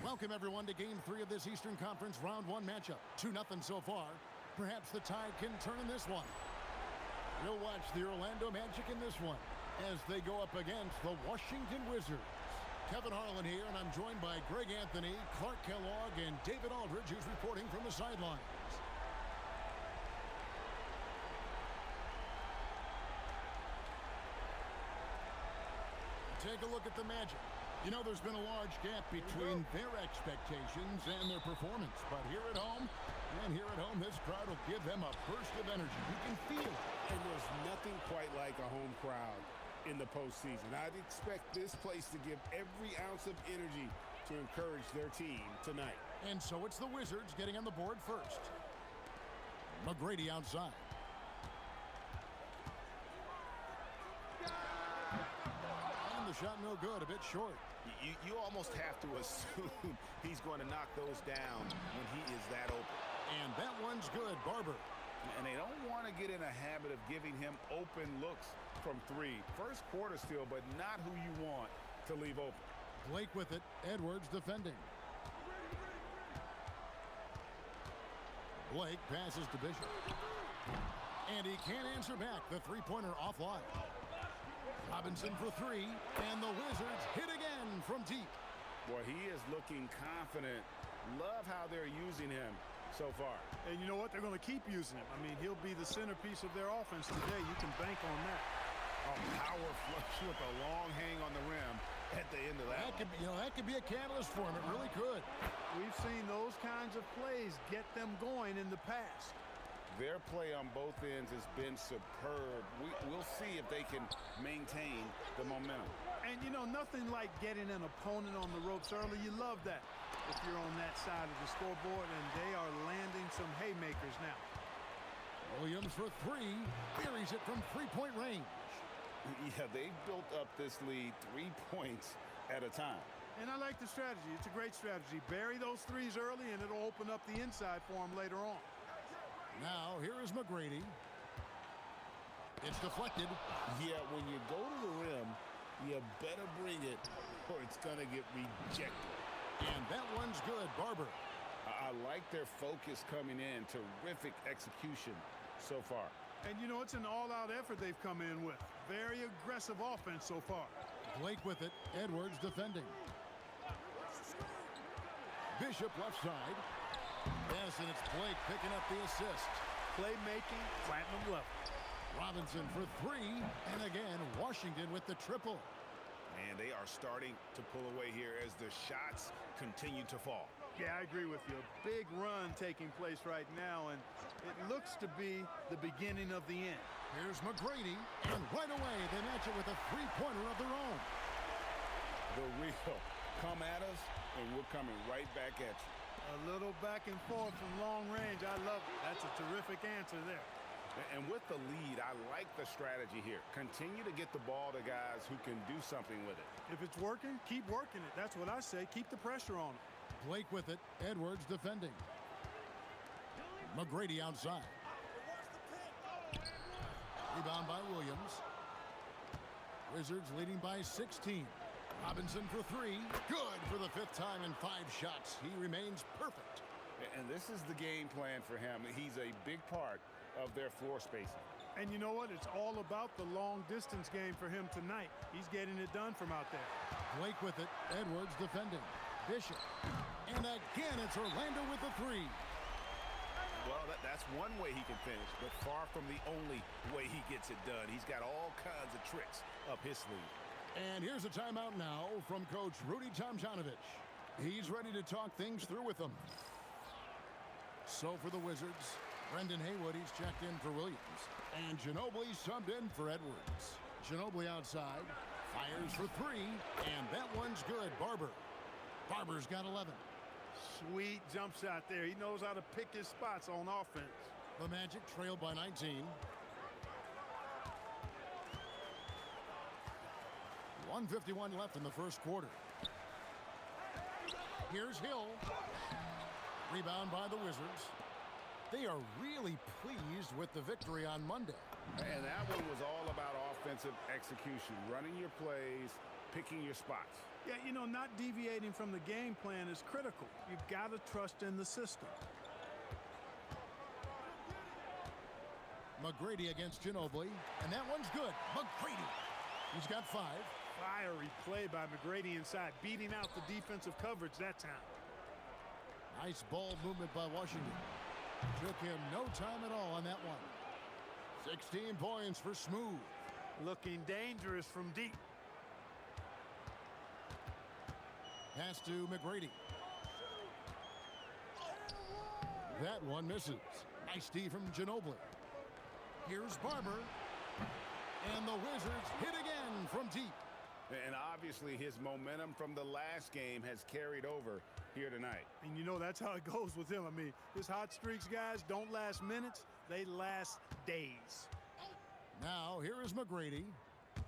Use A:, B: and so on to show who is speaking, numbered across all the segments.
A: Welcome, everyone, to Game 3 of this Eastern Conference Round 1 matchup. 2-0 so far. Perhaps the tide can turn in this one. We'll watch the Orlando Magic in this one as they go up against the Washington Wizards. Kevin Harlan here, and I'm joined by Greg Anthony, Clark Kellogg, and David Aldridge, who's reporting from the sidelines. Take a look at the Magic. You know, there's been a large gap between their expectations and their performance. But here at home, this crowd will give them a burst of energy. You can feel it.
B: And there's nothing quite like a home crowd in the postseason. I'd expect this place to give every ounce of energy to encourage their team tonight.
A: And so it's the Wizards getting on the board first. McGrady outside. And the shot no good, a bit short.
C: You almost have to assume he's going to knock those down when he is that open.
A: And that one's good, Barber.
C: And they don't want to get in a habit of giving him open looks from three. First quarter still, but not who you want to leave open.
A: Blake with it. Edwards defending. Blake passes to Bishop. And he can't answer back. The three-pointer offline. Robinson for three. And the Wizards hit again from deep.
B: Boy, he is looking confident. Love how they're using him so far.
D: And you know what? They're going to keep using him. I mean, he'll be the centerpiece of their offense today. You can bank on that.
B: A power flush with a long hang on the rim at the end of that.
A: That could be a catalyst for him. It really could.
D: We've seen those kinds of plays get them going in the past.
B: Their play on both ends has been superb. We'll see if they can maintain the momentum.
D: And, you know, nothing like getting an opponent on the ropes early. You love that if you're on that side of the scoreboard, and they are landing some haymakers now.
A: Williams for three. Buries it from three-point range.
B: Yeah, they've built up this lead 3 points at a time.
D: And I like the strategy. It's a great strategy. Bury those threes early, and it'll open up the inside for them later on.
A: Now, here is McGrady. It's deflected.
B: Yeah, when you go to the rim, you better bring it or it's going to get rejected.
A: And that one's good, Barber.
B: I like their focus coming in. Terrific execution so far.
D: And, you know, it's an all-out effort they've come in with. Very aggressive offense so far.
A: Blake with it. Edwards defending. Bishop left side. Yes, and it's Blake picking up the assist.
D: Playmaking, platinum level.
A: Robinson for three. And again, Washington with the triple.
C: And they are starting to pull away here as the shots continue to fall.
D: Yeah, I agree with you. A big run taking place right now, and it looks to be the beginning of the end.
A: Here's McGrady, and right away they match it with a three-pointer of their own.
B: The real come at us, and we're coming right back at you.
D: A little back and forth from long range. I love it. That's a terrific answer there.
B: And with the lead, I like the strategy here. Continue to get the ball to guys who can do something with it.
D: If it's working, keep working it. That's what I say. Keep the pressure on it.
A: Blake with it. Edwards defending. McGrady outside. Rebound by Williams. Wizards leading by 16. Robinson for three. Good for the fifth time in 5 shots. He remains perfect.
B: And this is the game plan for him. He's a big part of their floor spacing.
D: And you know what? It's all about the long-distance game for him tonight. He's getting it done from out there.
A: Blake with it. Edwards defending. Bishop. And again, it's Orlando with the three.
C: Well, that's one way he can finish, but far from the only way he gets it done. He's got all kinds of tricks up his sleeve.
A: And here's a timeout now from Coach Rudy Tomjanovich. He's ready to talk things through with them. So for the Wizards, Brendan Haywood, he's checked in for Williams. And Ginobili subbed in for Edwards. Ginobili outside, fires for three, and that one's good, Barber. Barber's got 11.
D: Sweet jump shot there. He knows how to pick his spots on offense.
A: The Magic trailed by 19. 1:51 left in the first quarter. Here's Hill. Rebound by the Wizards. They are really pleased with the victory on Monday.
B: And that one was all about offensive execution, running your plays, picking your spots.
D: Yeah, you know, not deviating from the game plan is critical. You got to trust in the system.
A: McGrady against Ginobili, and that one's good. McGrady, he's got 5.
D: Fiery play by McGrady inside, beating out the defensive coverage that time.
A: Nice ball movement by Washington. Took him no time at all on that one. 16 points for Smooth.
D: Looking dangerous from deep.
A: Pass to McGrady. That one misses. Nice D from Ginobili. Here's Barber. And the Wizards hit again from deep.
B: And obviously his momentum from the last game has carried over here tonight.
D: And you know that's how it goes with him. I mean, his hot streaks, guys, don't last minutes. They last days.
A: Now, here is McGrady.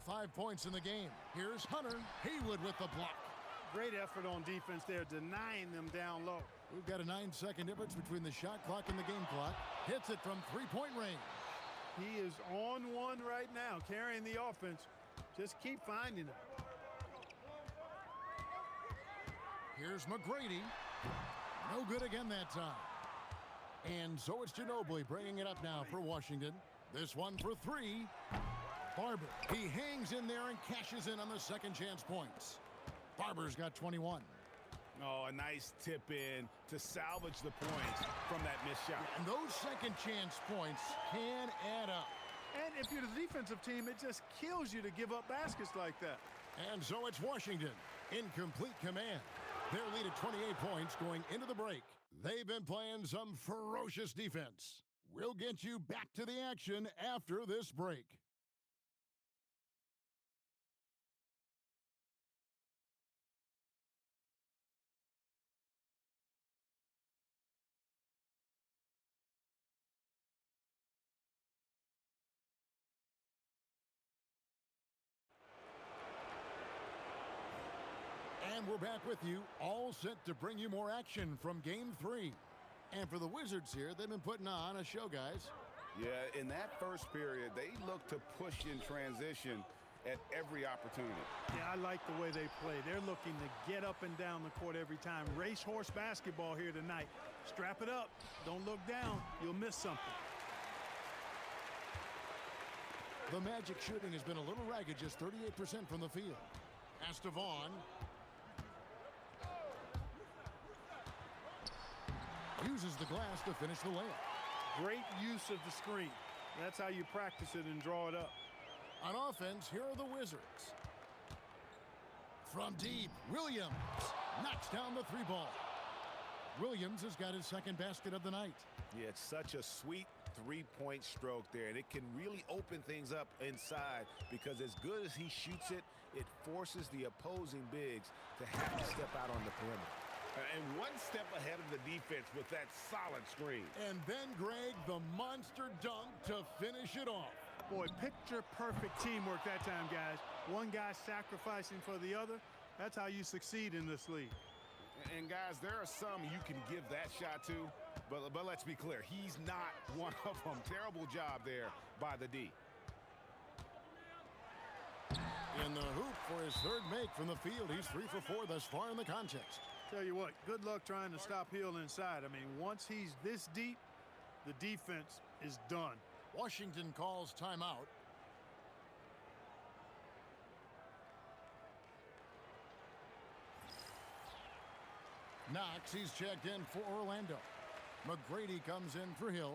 A: 5 points in the game. Here's Hunter Haywood with the block.
D: Great effort on defense there, denying them down low.
A: We've got a 9-second difference between the shot clock and the game clock. Hits it from 3-point range.
D: He is on one right now, carrying the offense. Just keep finding it.
A: Here's McGrady. No good again that time. And so it's Ginobili bringing it up now for Washington. This one for 3. Barber. He hangs in there and cashes in on the second chance points. Barber's got 21.
B: Oh, a nice tip in to salvage the points from that missed shot.
A: And those second chance points can add up.
D: And if you're the defensive team, it just kills you to give up baskets like that.
A: And so it's Washington in complete command. Their lead at 28 points going into the break. They've been playing some ferocious defense. We'll get you back to the action after this break. And we're back with you, all set to bring you more action from Game 3. And for the Wizards here, they've been putting on a show, guys.
B: Yeah, in that first period, they look to push in transition at every opportunity.
D: Yeah, I like the way they play. They're looking to get up and down the court every time. Racehorse basketball here tonight. Strap it up. Don't look down. You'll miss something.
A: The Magic shooting has been a little ragged, just 38% from the field. Estevan. Uses the glass to finish the layup.
D: Great use of the screen. That's how you practice it and draw it up.
A: On offense, here are the Wizards. From deep, Williams knocks down the 3-ball. Williams has got his second basket of the night.
C: Yeah, it's such a sweet three-point stroke there, and it can really open things up inside because as good as he shoots it, it forces the opposing bigs to have to step out on the perimeter.
B: And one step ahead of the defense with that solid screen.
A: And then, Greg, the monster dunk to finish it off.
D: Boy, picture-perfect teamwork that time, guys. One guy sacrificing for the other. That's how you succeed in this league.
B: And, guys, there are some you can give that shot to, but let's be clear. He's not one of them. Terrible job there by the D.
A: In the hoop for his third make from the field. He's 3 for 4 thus far in the contest.
D: Tell you what, good luck trying to stop Hill inside. I mean, once he's this deep, the defense is done.
A: Washington calls timeout. Knox, he's checked in for Orlando. McGrady comes in for Hill.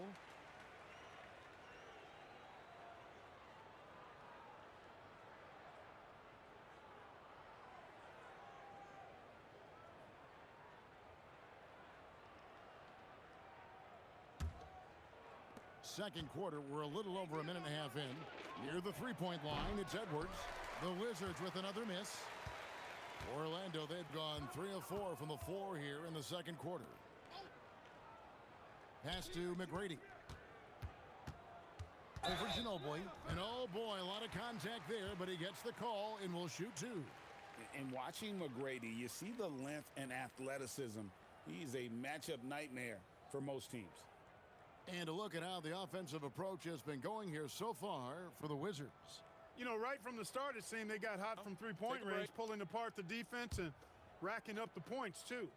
A: Second quarter, we're a little over a minute and a half in. Near the three-point line, it's Edwards. The Wizards with another miss. Orlando, they've gone 3 of 4 from the floor here in the second quarter. Pass to McGrady. Over Ginobili. And oh boy, a lot of contact there, but he gets the call and will shoot 2.
B: And watching McGrady, you see the length and athleticism. He's a matchup nightmare for most teams.
A: And a look at how the offensive approach has been going here so far for the Wizards.
D: You know, right from the start, it seemed they got hot from three-point range, pulling apart the defense and racking up the points, too.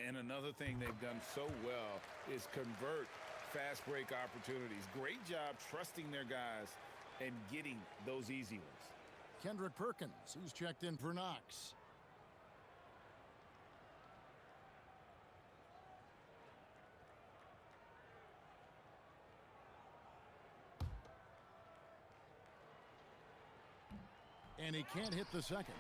B: And another thing they've done so well is convert fast break opportunities. Great job trusting their guys and getting those easy ones.
A: Kendrick Perkins, he's checked in for Knox. And he can't hit the second.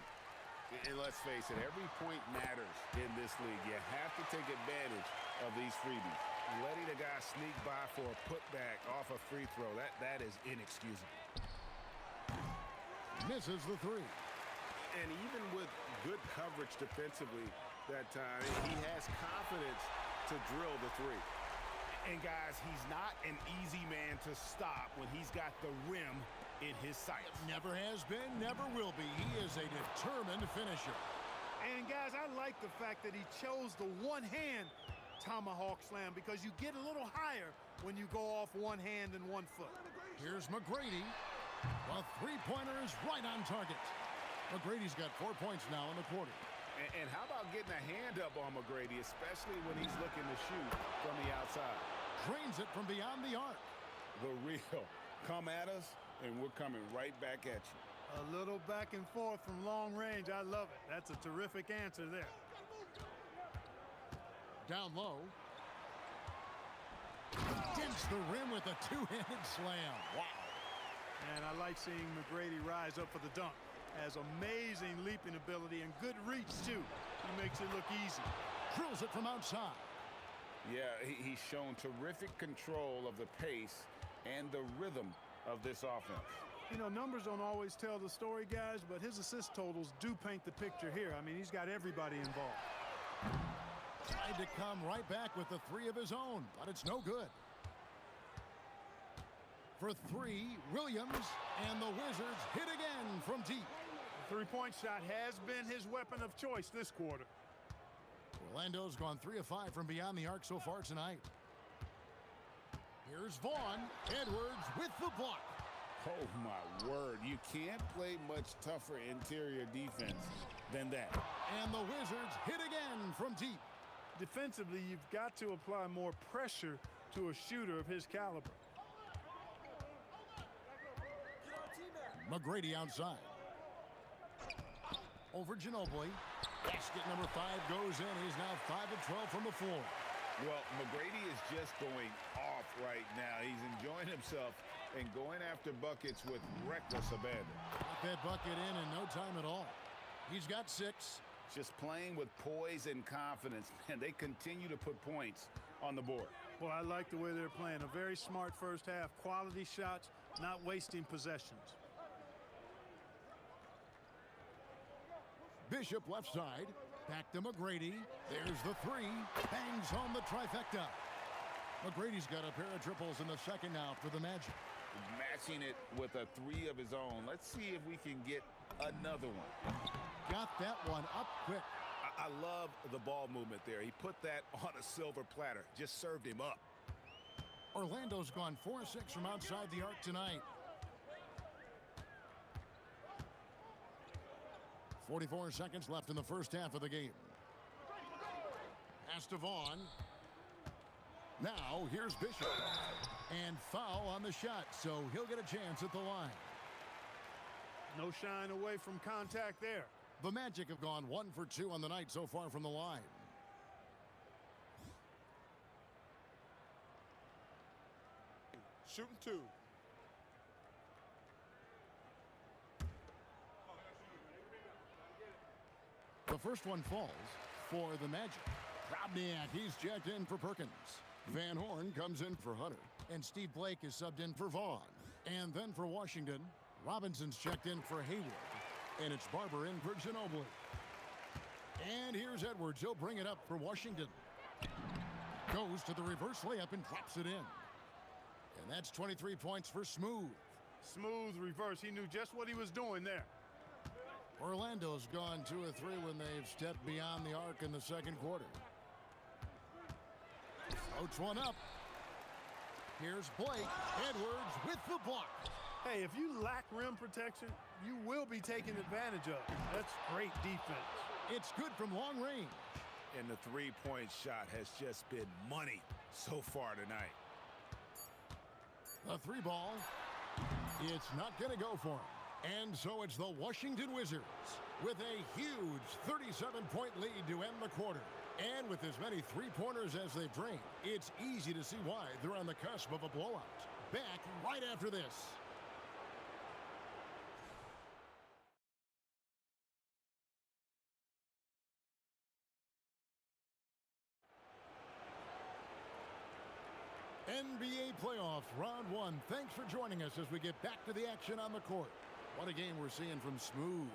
B: And let's face it, every point matters in this league. You have to take advantage of these freebies. Letting a guy sneak by for a putback off a free throw, that is inexcusable.
A: Misses the three.
B: And even with good coverage defensively that time, he has confidence to drill the three. And guys, he's not an easy man to stop when he's got the rim in his sights.
A: Never has been, never will be. He is a determined finisher.
D: And guys, I like the fact that he chose the one-hand tomahawk slam because you get a little higher when you go off one hand and one foot.
A: Here's McGrady. The three-pointer is right on target. McGrady's got 4 points now in the quarter.
B: And how about getting a hand up on McGrady, especially when he's looking to shoot from the outside?
A: Drains it from beyond the arc.
B: The real. Come at us, and we're coming right back at you.
D: A little back and forth from long range. I love it. That's a terrific answer there.
A: Down low. Dents the rim with a two-handed slam. Wow.
D: And I like seeing McGrady rise up for the dunk. Has amazing leaping ability and good reach, too. He makes it look easy.
A: Drills it from outside.
B: Yeah, he's shown terrific control of the pace and the rhythm of this offense.
D: You know, numbers don't always tell the story, guys, but his assist totals do paint the picture here. I mean, he's got everybody involved.
A: Tried to come right back with the three of his own, but it's no good. For three, Williams, and the Wizards hit again from deep.
D: The three-point shot has been his weapon of choice this quarter.
A: Orlando's gone 3 of 5 from beyond the arc so far tonight. Here's Vaughn. Edwards with the block.
B: Oh, my word. You can't play much tougher interior defense than that.
A: And the Wizards hit again from deep.
D: Defensively, you've got to apply more pressure to a shooter of his caliber.
A: McGrady outside. Over Ginobili. Basket number 5 goes in. He's now 5 of 12 from the floor.
B: Well, McGrady is just going off right now. He's enjoying himself and going after buckets with reckless abandon.
A: Got that bucket in no time at all. He's got 6.
B: Just playing with poise and confidence, and they continue to put points on the board.
D: Well, I like the way they're playing. A very smart first half. Quality shots, not wasting possessions.
A: Bishop left side. Back to McGrady. There's the 3. Bangs home the trifecta. McGrady's got a pair of triples in the second now for the Magic.
B: Matching it with a 3 of his own. Let's see if we can get another one.
A: Got that one up quick.
B: I love the ball movement there. He put that on a silver platter. Just served him up.
A: Orlando's gone 4 of 6 from outside the arc tonight. 44 seconds left in the first half of the game. Pass to Vaughn. Now here's Bishop. And foul on the shot, so he'll get a chance at the line.
D: No shying away from contact there.
A: The Magic have gone 1 for 2 on the night so far from the line.
B: Shooting 2.
A: The first one falls for the Magic. Krabniak, he's checked in for Perkins. Van Horn comes in for Hunter. And Steve Blake is subbed in for Vaughn. And then for Washington, Robinson's checked in for Hayward. And it's Barber in for Ginobili. And here's Edwards. He'll bring it up for Washington. Goes to the reverse layup and drops it in. And that's 23 points for Smooth.
D: Smooth reverse. He knew just what he was doing there.
A: Orlando's gone 2 of 3 when they've stepped beyond the arc in the second quarter. Floats one up. Here's Blake. Edwards with the block.
D: Hey, if you lack rim protection, you will be taken advantage of. That's great defense.
A: It's good from long range.
C: And the three-point shot has just been money so far tonight.
A: The three ball. It's not going to go for him. And so it's the Washington Wizards with a huge 37-point lead to end the quarter. And with as many three-pointers as they've drained, it's easy to see why they're on the cusp of a blowout. Back right after this. NBA playoffs, round one. Thanks for joining us as we get back to the action on the court. What a game we're seeing from Smooth.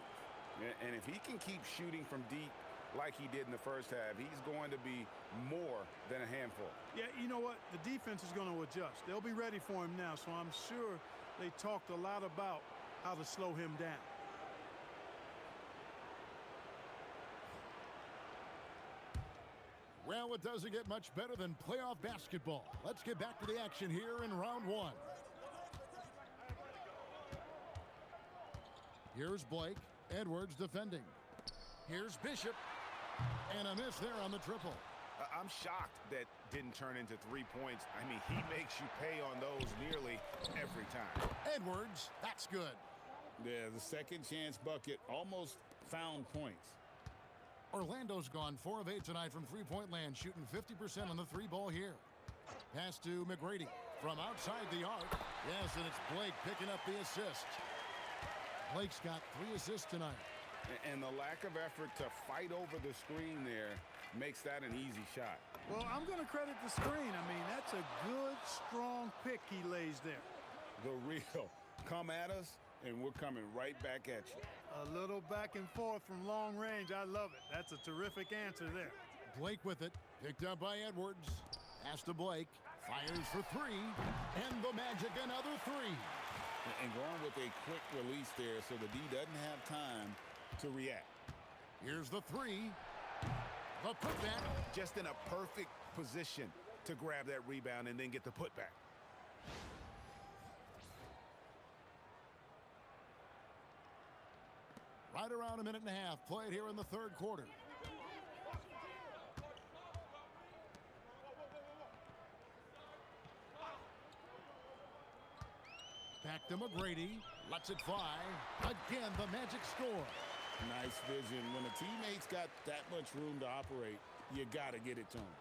B: And if he can keep shooting from deep like he did in the first half, he's going to be more than a handful.
D: Yeah, you know what? The defense is going to adjust. They'll be ready for him now, so I'm sure they talked a lot about how to slow him down.
A: Well, it doesn't get much better than playoff basketball. Let's get back to the action here in round one. Here's Blake. Edwards defending. Here's Bishop. And a miss there on the triple.
B: I'm shocked that didn't turn into 3 points. I mean, he makes you pay on those nearly every time.
A: Edwards, that's good.
E: Yeah, the second chance bucket almost found points.
A: Orlando's gone 4 of 8 tonight from three-point land, shooting 50% on the three ball here. Pass to McGrady from outside the arc. Yes, and it's Blake picking up the assist. Blake's got 3 assists tonight.
B: And the lack of effort to fight over the screen there makes that an easy shot.
D: Well, I'm going to credit the screen. I mean, that's a good, strong pick he lays there.
B: The real. Come at us, and we're coming right back at you.
D: A little back and forth from long range. I love it. That's a terrific answer there.
A: Blake with it. Picked up by Edwards. Pass to Blake. Fires for 3. And the Magic another 3.
E: And going with a quick release there so the D doesn't have time to react.
A: Here's the 3. The putback.
B: Just in a perfect position to grab that rebound and then get the putback.
A: Right around a minute and a half played here in the third quarter. Back to McGrady. Lets it fly. Again, the Magic score.
E: Nice vision. When a teammate's got that much room to operate, you got to get it to him.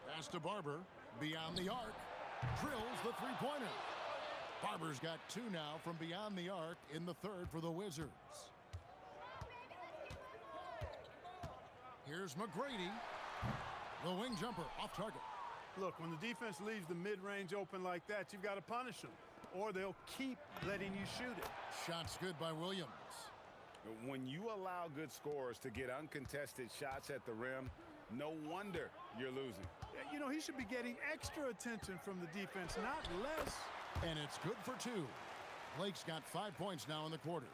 A: Pass to Barber. Beyond the arc. Drills the three-pointer. Barber's got 2 now from beyond the arc in the third for the Wizards. Here's McGrady. The wing jumper off target.
D: Look, when the defense leaves the mid-range open like that, you've got to punish them, or they'll keep letting you shoot it.
A: Shot's good by Williams.
B: When you allow good scorers to get uncontested shots at the rim, no wonder you're losing.
D: You know, he should be getting extra attention from the defense, not less.
A: And it's good for 2. Blake's got 5 points now in the quarter.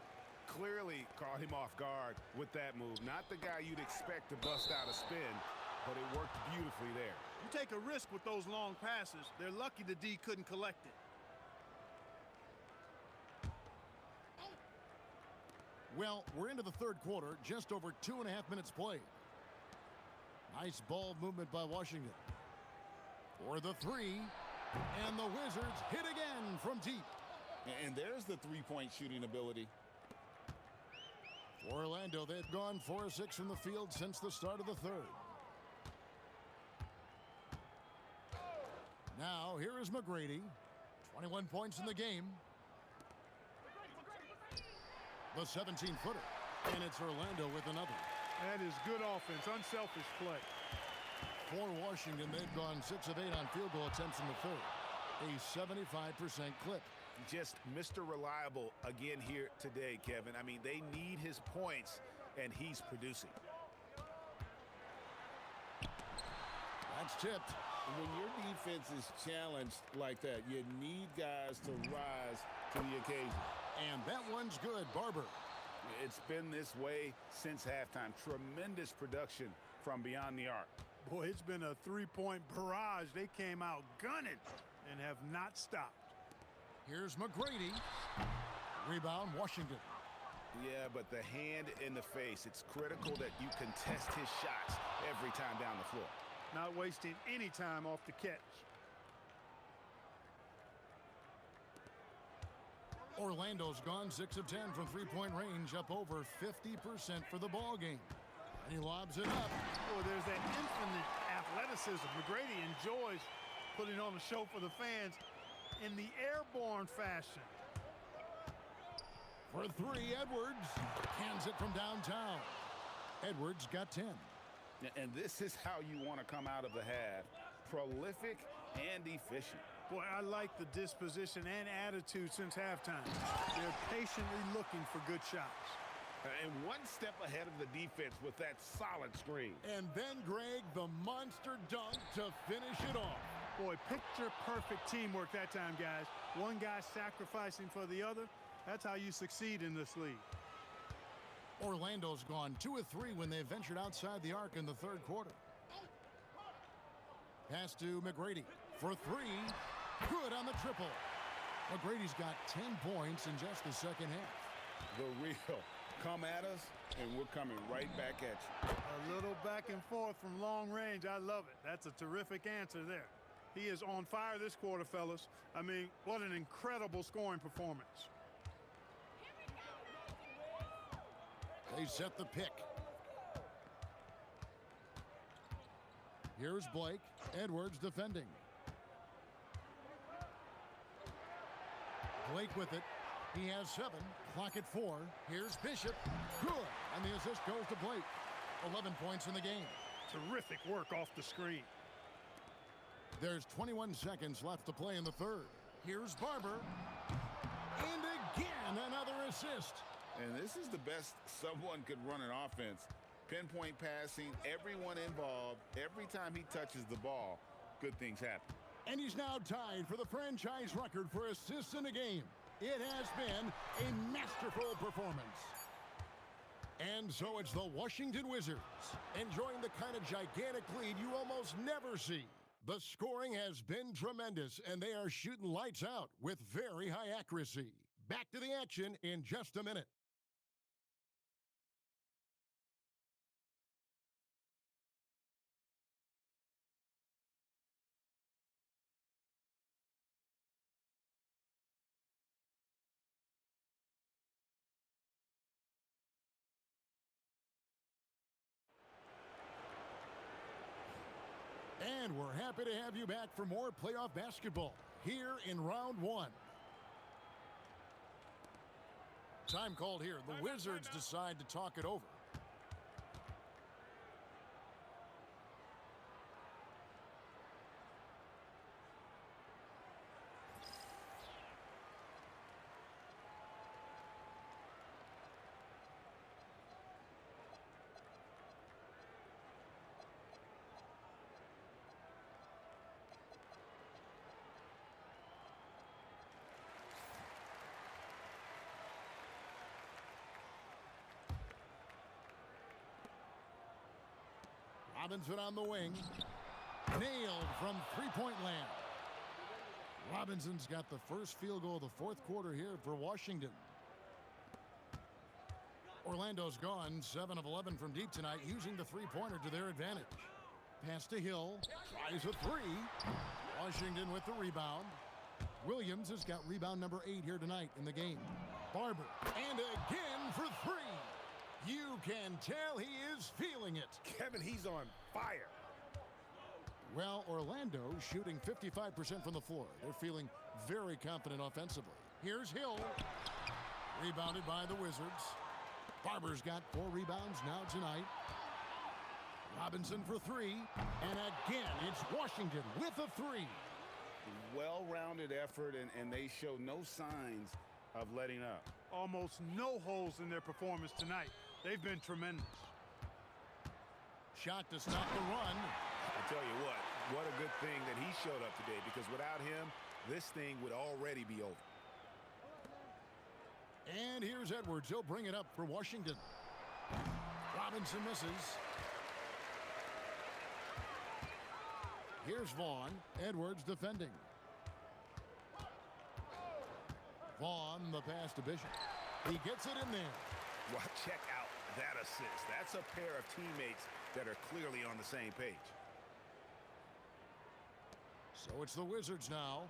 B: Clearly caught him off guard with that move. Not the guy you'd expect to bust out a spin, but it worked beautifully there.
D: You take a risk with those long passes. They're lucky the D couldn't collect it.
A: Well, we're into the third quarter, just over 2.5 minutes played. Nice ball movement by Washington. For the 3, and the Wizards hit again from deep.
E: And there's the three-point shooting ability.
A: For Orlando, they've gone 4 of 6 from the field since the start of the third. Now, here is McGrady. 21 points in the game. The 17-footer. And it's Orlando with another.
D: That is good offense, unselfish play.
A: For Washington, they've gone 6 of 8 on field goal attempts in the third. A 75% clip.
B: Just Mr. Reliable again here today, Kevin. I mean, they need his points, and he's producing.
A: That's tipped.
E: When your defense is challenged like that, you need guys to rise to the occasion.
A: And that one's good, Barber.
B: It's been this way since halftime. Tremendous production from beyond the arc.
D: Boy, it's been a three-point barrage. They came out gunning and have not stopped.
A: Here's McGrady. Rebound, Washington.
C: Yeah, but the hand in the face, it's critical that you contest his shots every time down the floor.
D: Not wasting any time off the catch.
A: Orlando's gone 6 of 10 from three-point range, up over 50% for the ball game. And he lobs it up.
D: Oh, there's that infinite athleticism. McGrady enjoys putting on a show for the fans in the airborne fashion.
A: For three, Edwards cans it from downtown. Edwards got 10.
C: And this is how you want to come out of the half. Prolific and efficient.
D: Boy, I like the disposition and attitude since halftime. They're patiently looking for good shots.
C: And one step ahead of the defense with that solid screen.
A: And then, Greg, the monster dunk to finish it off.
D: Boy, picture-perfect teamwork that time, guys. One guy sacrificing for the other. That's how you succeed in this league.
A: Orlando's gone 2 of 3 when they ventured outside the arc in the third quarter. Pass to McGrady for three. Good on the triple. McGrady's got 10 points in just the second half.
C: The real. Come at us, and we're coming right back at you.
D: A little back and forth from long range. I love it. That's a terrific answer there. He is on fire this quarter, fellas. I mean, what an incredible scoring performance.
A: They set the pick. Here's Blake. Edwards defending. Blake with it. He has 7. Clock at 4. Here's Bishop. Good. And the assist goes to Blake. 11 points in the game.
D: Terrific work off the screen.
A: There's 21 seconds left to play in the third. Here's Barber. And again, another assist.
C: And this is the best someone could run an offense. Pinpoint passing, everyone involved. Every time he touches the ball, good things happen.
A: And he's now tied for the franchise record for assists in a game. It has been a masterful performance. And so it's the Washington Wizards enjoying the kind of gigantic lead you almost never see. The scoring has been tremendous, and they are shooting lights out with very high accuracy. Back to the action in just a minute. And we're happy to have you back for more playoff basketball here in round 1. Time called here. The Wizards decide to talk it over. Robinson on the wing. Nailed from three-point land. Robinson's got the first field goal of the fourth quarter here for Washington. Orlando's gone 7 of 11 from deep tonight, using the three-pointer to their advantage. Pass to Hill. Tries a three. Washington with the rebound. Williams has got rebound number 8 here tonight in the game. Barber. And again for 3. You can tell he is feeling it.
C: Kevin, he's on fire.
A: Well, Orlando shooting 55% from the floor. They're feeling very confident offensively. Here's Hill. Rebounded by the Wizards. Barber's got 4 rebounds now tonight. Robinson for 3. And again, it's Washington with a 3.
C: Well-rounded effort, and they show no signs of letting up.
D: Almost no holes in their performance tonight. They've been tremendous.
A: Shot to stop the run.
C: I tell you what a good thing that he showed up today, because without him, this thing would already be over.
A: And here's Edwards. He'll bring it up for Washington. Robinson misses. Here's Vaughn. Edwards defending. Vaughn, the pass to Bishop. He gets it in there.
C: Well, check out that assist. That's a pair of teammates that are clearly on the same page.
A: So it's the Wizards now.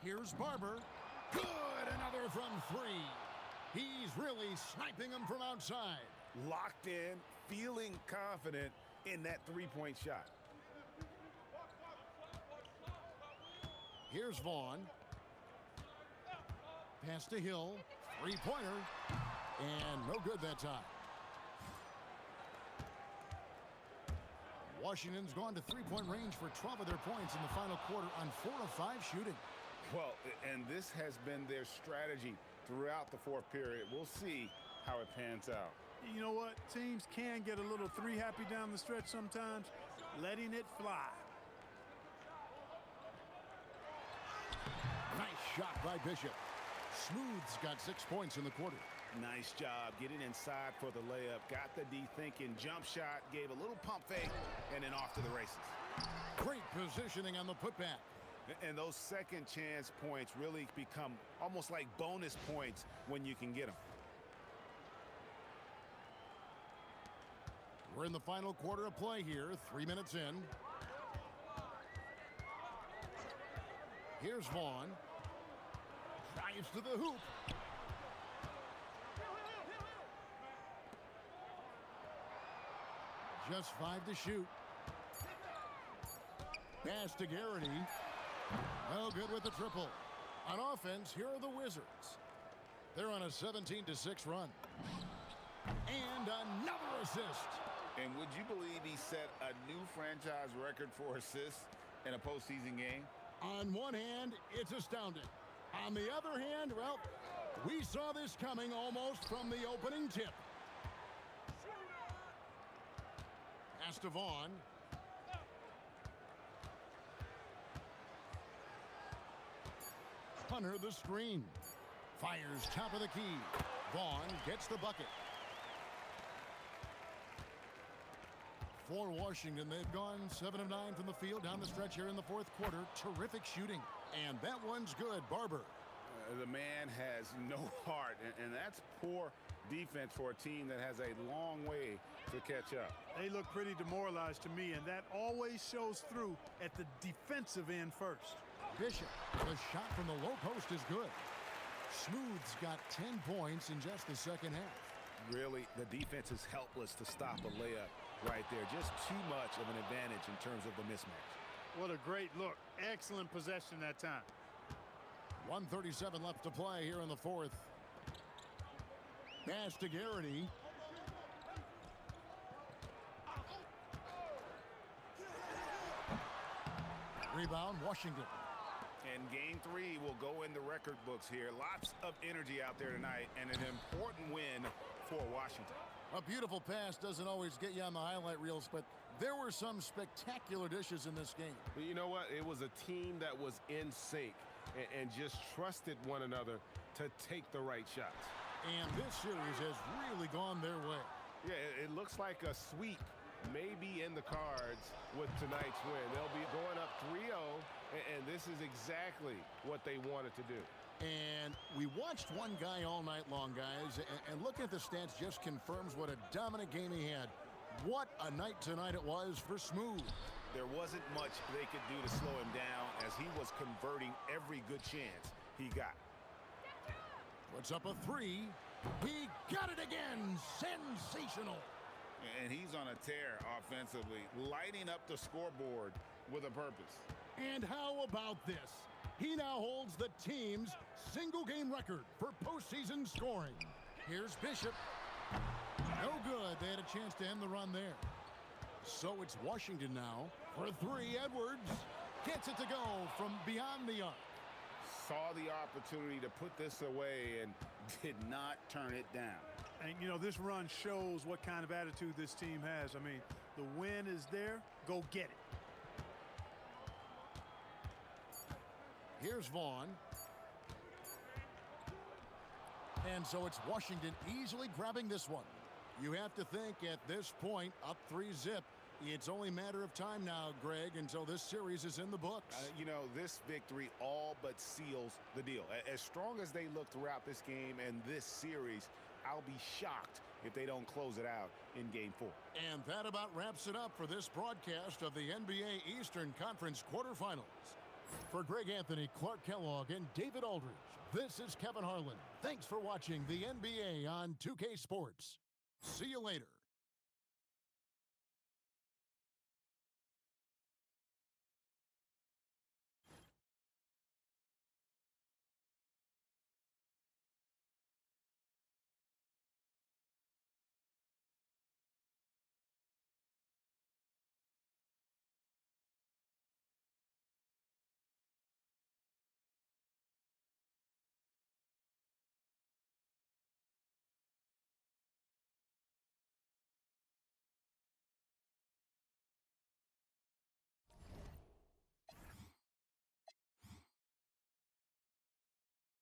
A: Here's Barber. Good, another from three. He's really sniping them from outside.
C: Locked in, feeling confident in that three-point shot.
A: Here's Vaughn. Pass to Hill. Three-pointer. And no good that time. Washington's gone to three-point range for 12 of their points in the final quarter on 4 of 5 shooting.
C: Well, and this has been their strategy throughout the fourth period. We'll see how it pans out.
D: You know what? Teams can get a little three-happy down the stretch sometimes, letting it fly.
A: Nice shot by Bishop. Smooth's got 6 points in the quarter.
C: Nice job getting inside for the layup. Got the D thinking. Jump shot, gave a little pump fake, and then off to the races.
A: Great positioning on the putback.
C: And those second chance points really become almost like bonus points when you can get them.
A: We're in the final quarter of play here, 3 minutes in. Here's Vaughn. Drives to the hoop. Just 5 to shoot. Pass to Garrity. Well, good with the triple. On offense, here are the Wizards. They're on a 17-6 run. And another assist.
E: And would you believe he set a new franchise record for assists in a postseason game?
A: On one hand, it's astounding. On the other hand, well, we saw this coming almost from the opening tip. Pass to Vaughn. Hunter the screen. Fires top of the key. Vaughn gets the bucket. For Washington, they've gone 7 of 9 from the field down the stretch here in the fourth quarter. Terrific shooting. And that one's good. Barber.
C: The man has no heart, and that's poor defense for a team that has a long way to catch up.
D: They look pretty demoralized to me, and that always shows through at the defensive end first.
A: Bishop, the shot from the low post is good. Smooth's got 10 points in just the second half.
C: Really, the defense is helpless to stop a layup right there. Just too much of an advantage in terms of the mismatch.
D: What a great look. Excellent possession that time.
A: 1:37 left to play here in the fourth. Pass to Garrity. Rebound, Washington.
C: And game 3 will go in the record books here. Lots of energy out there tonight, and an important win for Washington.
A: A beautiful pass doesn't always get you on the highlight reels, but there were some spectacular dishes in this game.
F: But you know what? It was a team that was in sync and just trusted one another to take the right shots.
A: And this series has really gone their way.
F: Yeah, it looks like a sweep may be in the cards with tonight's win. They'll be going up 3-0, and this is exactly what they wanted to do.
A: And we watched one guy all night long, guys, and looking at the stats just confirms what a dominant game he had. What a night tonight it was for Smooth.
C: There wasn't much they could do to slow him down as he was converting every good chance he got.
A: Puts up a 3. He got it again. Sensational.
E: And he's on a tear offensively, lighting up the scoreboard with a purpose.
A: And how about this? He now holds the team's single-game record for postseason scoring. Here's Bishop. No good. They had a chance to end the run there. So it's Washington now for 3. Edwards gets it to go from beyond the arc.
E: Saw the opportunity to put this away and did not turn it down.
D: And, you know, this run shows what kind of attitude this team has. I mean, the win is there. Go get it.
A: Here's Vaughn. And so it's Washington easily grabbing this one. You have to think at this point, up 3-0, It's only a matter of time now, Greg, until this series is in the books.
C: You know, this victory all but seals the deal. As strong as they look throughout this game and this series, I'll be shocked if they don't close it out in Game 4.
A: And that about wraps it up for this broadcast of the NBA Eastern Conference quarterfinals. For Greg Anthony, Clark Kellogg, and David Aldridge, this is Kevin Harlan. Thanks for watching the NBA on 2K Sports. See you later.